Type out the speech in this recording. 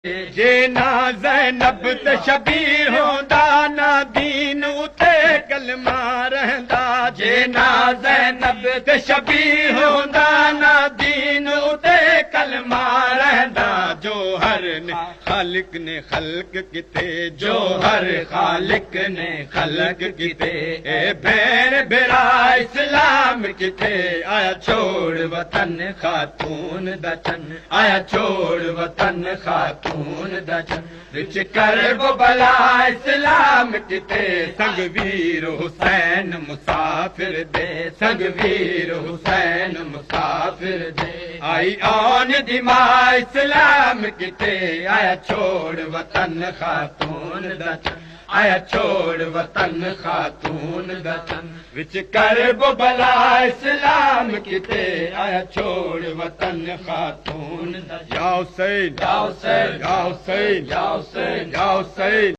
जे ना ज़ैनब ते शबीर होंदा ना दीन उते कलमा रहंदा। जे ना ज़ैनब ते शबीर होंदा ना दीन उते कलमा रहंदा। जो हर ने खालिक ने खल्क किते, जो हर खालिक ने खल्क किते। ए भेण भेरा इस्लाम किते, आया छोड़ वतन खातून दचन, आया छोड़ वतन खातून दचन। विच कर वो भला इस्लाम किते, संग वीर हुसैन मुसाफिर दे, संग वीर हुसैन मुसाफिर दे। आई आन दिमा इस्लाम किते, आया छोड़ वतन खातून दचन, आया छोड़ वतन खातून दचन। विच कर वो भला इस्लाम किते, आया छोड़ वतन खातून दचन। या हुसैन, या हुसैन, या हुसैन, या हुसैन, या हुसैन।